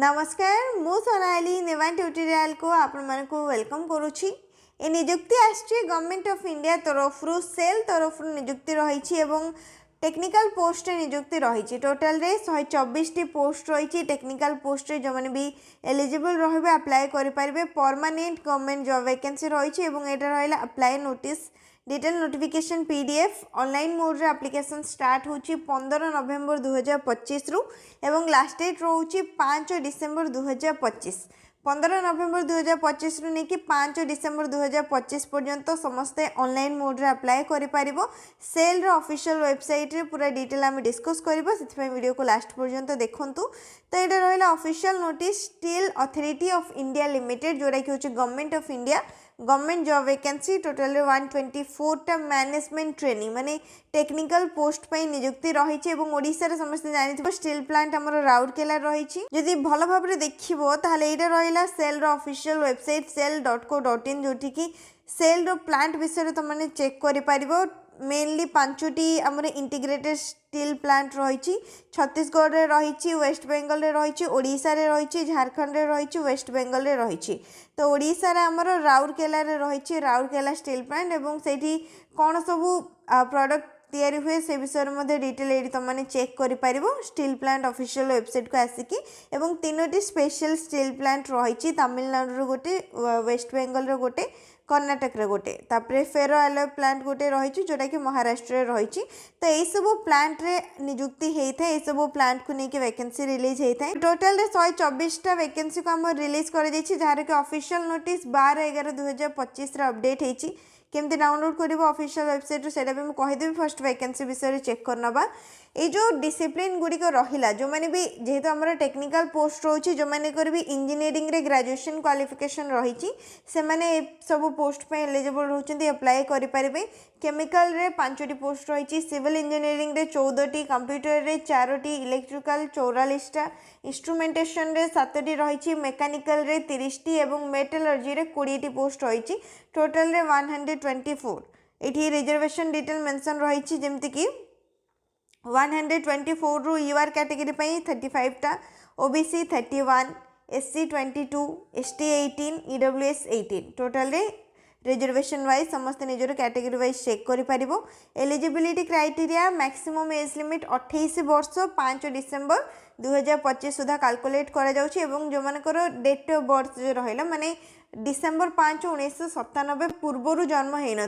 नमस्कार मु सोनाली निवान ट्यूटोरियल को आपण मन को वेलकम करुछि। ए नियुक्ति आछि गवर्नमेंट ऑफ इंडिया तरफ सेल तरफ नियुक्ति रही एवं टेक्निकल पोस्ट नियुक्ति रही। टोटाल रे 124 टी पोस्ट रही। टेक्निकल पोस्ट रे जो माने भी एलिजिबल रहिबे अप्लाई करि परिबे। परमानेंट गवर्नमेंट जॉब वैकेंसी रही एवं एटा रहला apply notice detail notification PDF online mode रे एप्लिकेशन स्टार्ट होची 15 नवेम्बर 2025 रु एवं लास्ट डेट रहउची 5 डिसेंबर 2025। 15 नवेम्बर 2025 रु नेकी 5 डिसेंबर 2025 पर्यंत समस्ते ऑनलाइन मोड रे अप्लाई करि परिबो। सेल रे ऑफिशियल वेबसाइट रे पूरा डिटेल हम डिस्कस करबो, सेति वीडियो को लास्ट पर्यंत देखंतु। तो एटा रहला official notice steel authority of India limited जोरा कि होची government of India government job vacancy. Total 124 टा मैनेजमेंट ट्रेनिंग माने टेक्निकल पोस्ट पे नियुक्ति रही एवं ओडिशा रे समस्त जानिथिबो स्टील प्लांट हमर राउरकेला रही। जदि भल भाव रे देखिबो ताले एटा रहिला cell row official website sell.co.in जोठी कि सेल रो प्लांट विषय रे तमने चेक करि परिबो। मेनली 5टी आमर इंटीग्रेटेड स्टील प्लांट रही। छत्तीसगढ़ रे रही, वेस्ट बेंगल रे रही, ओडिशा रे रही, झारखंड रे रही, वेस्ट बेंगल रे रही। तो ओडिशा रे आमर राउरकेला रे रही राउरकेला स्टील प्लांट एवं सेठी कौन सबू प्रोडक्ट तैयारी हुए से विषय में डिटेल ये तुमने चेक कर पारिबो स्टील प्लांट ऑफिशियल वेबसाइट को आसिकी। एवं 3टी स्पेशल स्टील प्लांट रही तमिलनाडु गोटे, वेस्ट बेंगल रो गोटे, कर्नाटक रे गोटे, तापरे फेरो एलॉय प्लांट गोटे रही जोटा कि महाराष्ट्र रे रही। तो यही सब प्लांट रे नियुक्ति होता है, यही सब प्लांट को लेकिन वैकेंसी रिलीज होता है। टोटल रे 124 टा वैकेंसी को हम रिलीज कर दी जार कि ऑफिशियल नोटिस 12/11/2025 रे अपडेट होती। केमती डाउनलोड कर ऑफिशियल वेबसाइट से भी कहीदेवी। फर्स्ट वैकेंसी विषय चेक करना ये जो डिसिप्लिन गुड़िक रहा जो मैंने भी जेहेतु आम टेक्निकल पोस्ट रोचे जो मैंने भी इंजीनियरिंग रे ग्रेजुएशन क्वालिफिकेशन रही से मैंने सब पोस्ट पे एलिजिबल रहउछन्ती अप्लाई करि परिबे। केमिकल रे 5टी पोस्ट रही, सिविल इंजीनियरिंग रे 14टी, कंप्यूटर रे 4टी, इलेक्ट्रिकल 44टा, इंस्ट्रूमेंटेशन रे 7टी रही, मेकानिकल रे 30टी एवं मेटलर्जी रे 20टी पोस्ट रही। टोटल रे 124। एठी रिजर्वेशन डिटेल मेंशन रही जेमति कि 124 रु यूआर कैटेगरी पे 35 टा, OBC 31, SC 22, ST 18, EWS 18। Total रे रिजर्वेशन वाइज समस्त निजर कैटेगरी वाइज चेक करि परिबो। Eligibility criteria maximum age limit 28 वर्ष 5 डिसेंबर 2025 सुधा कैलकुलेट करा जाउछि एवं जो मानकर डेट ऑफ बर्थ जो रहला माने डिसेंबर 5 1997 पूर्वर जन्म हो न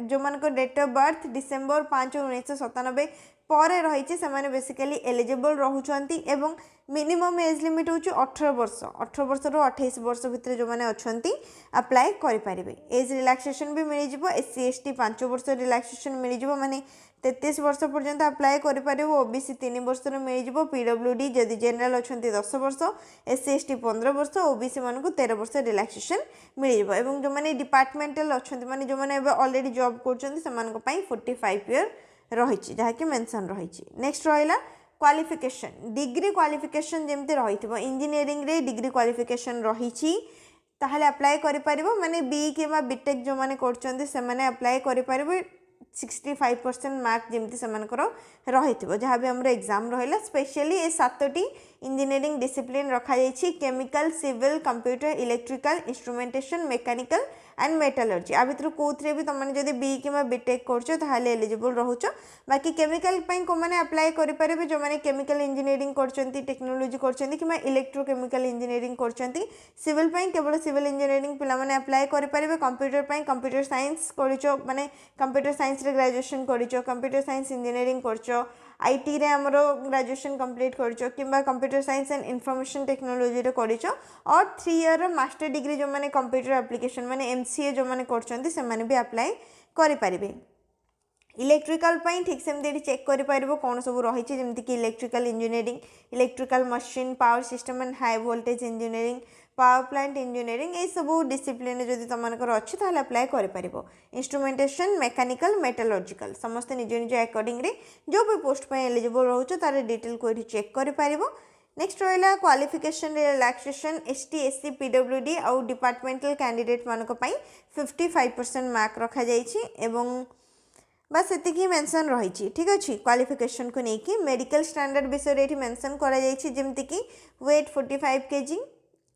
जो मान डेट ऑफ बर्थ डिसेंबर 5 1997 पर रही से बेसिकली एलिजिबल रहउछन्ती एवं मिनिमम एज लिमिट होची 18 वर्ष। 18 वर्ष रो 28 वर्ष भितर जो माने अछन्ती अप्लाई करि परिबे। एज रिलैक्सेशन भी मिल जिवो। एससी एसटी 5 वर्ष रिलैक्सेशन मिल जिवो माने 33 वर्ष पर्यंत अप्लाई करि परिबो। ओबीसी 3 वर्ष रो मिल जिवो। पीडब्ल्यूडी जदि जनरल अछन्ती 10 वर्ष, एससी एसटी 15 वर्ष, ओबीसी मानन को 13 वर्ष रिलैक्सेशन मिल जिवो। एवं जो माने डिपार्टमेंटल अछन्ती माने जो माने ऑलरेडी जॉब करछन्ती से मान को पई 45 ईयर रही जहाँ कि मेंशन रही। नेक्स्ट रहा क्वालिफिकेशन डिग्री क्वालिफिकेशन जमती रही इंजीनियरिंग रे डिग्री क्वालिफिकेशन रही ताहले अप्लाई करि परिबो। माने बी कि बीटेक जो माने करछन्ती से माने अप्लाई करि परिबो। 65% मार्क जमती से रही जहाँ भी हमर एग्जाम रहा। स्पेशली ये 7टी इंजीनियरिंग डिसिप्लिन रखा जाइछि chemical, civil, computer, electrical, instrumentation, mechanical and metallurgy. आ भितर कोथरे भी तुमने जदि बी कि बीटेक करछो ताहले एलिजिबल रहउछ। बाकी केमिकल पई को माने अप्लाई करि परिबे जो माने केमिकल इंजीनियरिंग करछन्ती, टेक्नोलॉजी करछन्ती कि इलेक्ट्रोकेमिकल इंजीनियरिंग करछन्ती। सिविल पई केवल सिविल इंजीनियरिंग पिला माने अप्लाई करि परिबे। कंप्यूटर पई कंप्यूटर साइंस करिछो माने कंप्यूटर साइंस रे ग्रेजुएशन करिछो, कंप्यूटर साइंस इंजीनियरिंग करछो, आईटी रे हमरो ग्रेजुएशन कंप्लीट करछो किंबा computer science and information technology रे करछो और 3 ईयर मास्टर डिग्री जो माने कंप्यूटर एप्लीकेशन माने एमसीए जो माने करछन्ती से माने भी अप्लाई करि परिबे। इलेक्ट्रिकल पई ठीक सेमती चेक करि परिबो कोन सब रही जेमति कि electrical engineering, electrical machine, power system and high voltage engineering, power plant engineering ये सब डिसिप्लिन जदि तुमनकर अच्छी ताहले अप्लाई करि परिबो। इंस्ट्रूमेंटेशन, मेकानिकल, मेटलर्जिकल समस्त निज निज अकॉर्डिंग रे जो भी पोस्ट पे एलिजिबल रहउछ तार डिटेल को चेक करि परिबो। नेक्स्ट रहा qualification relaxation ST, SC, PWD और डिपार्टमेंटल कैंडिडेट मानक पई 55% मार्क रखा जाइछि एवं बस एतिकी मेंशन रही ठीक अच्छे क्वालिफिकेशन को लेकिन मेडिकल स्टैंडर्ड विषय ये मेंशन करा जमती कि वेट 45 kg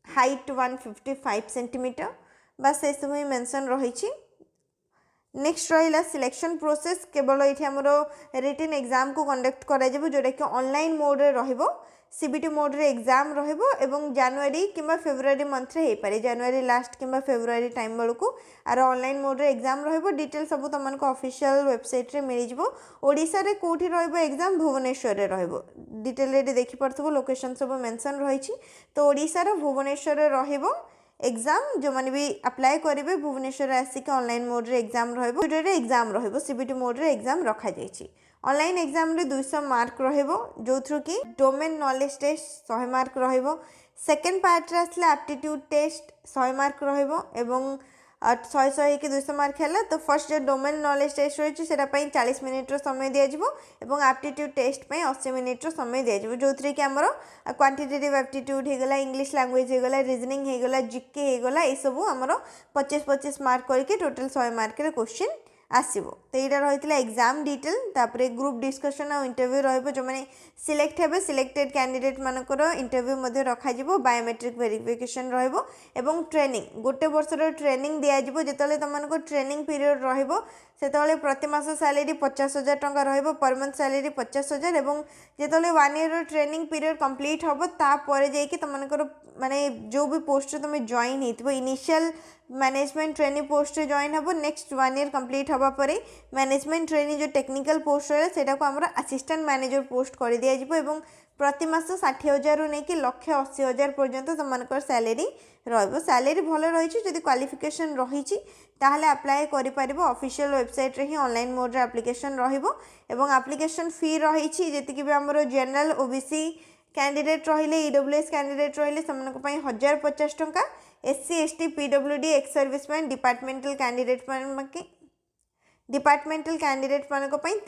हाइट 155 सेंटीमीटर बस ये सब ही मेंशन रही। नेक्स्ट रहा सिलेक्शन प्रोसेस केवल ये आमर रिटन एग्जाम को कंडक्ट करा जोटा कि ऑनलाइन मोड रे रहिबो सीबीटी मोड रे एग्जाम रहिबो एवं जनवरी किंबा फेब्रुआरी मंथ रे हे पारे जनवरी लास्ट किंबा फेब्रुआरी टाइम बेलू आर ऑनलाइन मोड रे एग्जाम रहिबो डिटेल सब तुमको ऑफिशियल वेबसाइट रे मिल जिवो। ओडिशा रे कोठी रहिबो एग्जाम भुवनेश्वर रे रहिबो डिटेल रे देखि परथबो लोकेशन सब मेंशन रही तो ओडिशा रे भुवनेश्वर रे रहिबो एग्जाम जो मैंने भी अप्लाई करेंगे भुवनेश्वर आसिक ऑनलाइन मोड रे एग्जाम रहिबो एग्जाम रहिबो सीबीटी मोड रे एग्जाम रखा जायछि। ऑनलाइन एग्जाम रे 200 मार्क रहिबो जो थ्रू की डोमेन नॉलेज टेस्ट 100 मार्क रहिबो सेकंड पार्ट रे आसले एप्टीट्यूड टेस्ट 100 मार्क रहिबो एवं 100 कि 200 मार्क है तो फर्स्ट जो डोमेन नॉलेज टेस्ट रही है 40 मिनिट्र समय दिज्व और एप्टीट्यूड टेस्ट 80 मिनिट्र समय दिज्व जो थी कि आमर क्वांटिटेटिव एप्टीट्यूड होगला इंग्लिश लैंग्वेज होगला रीजनिंग होगला जीके होगला ये सब आमर 25-25 मार्क करके टोटल 100 मार्क क्वेश्चन आसो तो यहाँ रही है एग्जाम डिटेल तापर ग्रुप डिस्कशन और इंटरव्यू रो मैंने सिलेक्ट हे सिलेक्टेड कैंडिडेट मानकर इंटरव्यू रखा बायोमेट्रिक वेरिफिकेशन रहिबो ट्रेनिंग गोटे वर्षर ट्रेनिंग दिज्व जो तुमको ट्रेनिंग पीरियड रही प्रति मास सैलरी 50,000 टंका रहिबो पर मंथ सैलरी 50,000 एवं जो 1 ईयर ट्रेनिंग पीरियड कंप्लीट हम तापर जाकि तुमको माने जो भी पोस्ट तुम जॉइन हो initial management training post join हम नेक्स्ट 1 ईयर कंप्लीट हवा पर मैनेजमेंट ट्रेनिंग जो टेक्निकल पोस्ट रहा है आमर असिस्टेंट मैनेजर पोस्ट कर दिज्व एवं प्रति मास 60,000 रु नहीं कि 1,80,000 पर्यंत तुम सैलरी सैलरी भल रही जदि क्वालिफिकेशन रही ताहले अप्लाई कर ऑफिशियल वेबसाइट रे ही ऑनलाइन मोड रे एप्लिकेशन रहिबो एवं एप्लिकेशन फी रही जी भी आमर जनरल ओबीसी कैंडिडेट रहिले ईडब्ल्यूएस कैंडिडेट रहिले 1,050 टंका SC ST PWD ex serviceman departmental candidate मानक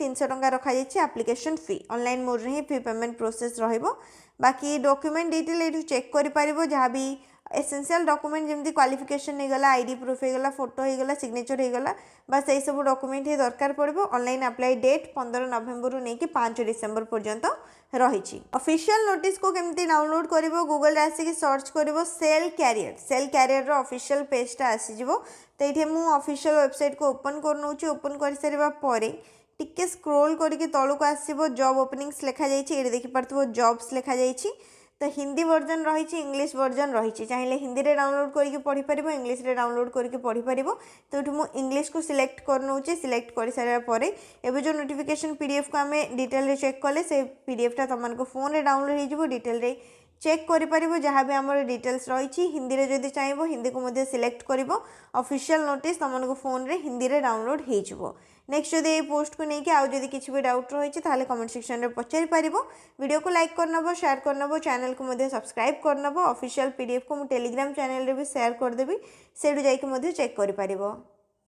300 टंका रखा एप्लिकेशन फी ऑनलाइन मोड रे ही फी पेमेंट प्रोसेस रहिबो। बाकी डॉक्यूमेंट डिटेल ये चेक कर पारिबो जहाँ भी एसेंशियल डॉक्यूमेंट जमी क्वालिफिकेशन होगला आईडी प्रूफ होगला फोटो होगला सिग्नेचर होगला बस यही सब डॉक्यूमेंट ही दरकार पड़ो। ऑनलाइन अप्लाई डेट 15 नवेम्बर नहीं कि 5 डिसेम्बर पर्यंत रही। ऑफिशियल नोटिस को केमती डाउनलोड कर गूगल आसिक सर्च कर सेल कैरियर ऑफिशियल पेजटा आसीजो तो ये मुझे ऑफिशियल वेबसाइट को ओपन कर ओपन कर सारा पर टिके स्क्रोल करके तलू को आसो जॉब ओपनिंग्स लिखा जाइए देखी पार्थ जॉब्स लिखा जाइए तो हिंदी वर्जन रही इंग्लिश वर्जन रही चाहिए हिंदी रे डाउनलोड करके पढ़ी पार इंग्लिश रे डाउनलोड करके पढ़ी पार तो ये मुझे इंग्लिश को सिलेक्ट कर सिलेक्ट कर सारा पर एवं जो नोटिफिकेशन पीडीएफ को आम डिटेल रे चेक कले से पीडीएफटा तुमको फोन रे डाउनलोड हो डिटेल रे चेक कर जहाँ भी आम डिटेल्स रही हिंदी रे जदि चाहिए हिंदी को मध्य सिलेक्ट कर ऑफिशियल नोटिस तुमको फोन रे हिंदी रे डाउनलोड हो। नेक्स्ट जदि ये पोस्ट को लेकिन आउ जदि किसी भी डाउट रही है कमेंट सेक्शन में पचारि पार वीडियो को लाइक करनब शेयर करनब चैनल को मध्य सब्सक्राइब करनब ऑफिशियल पीडीएफ को मुझे टेलीग्राम चैनल रे भी शेयर करदेवी से चेक कर पारिबो।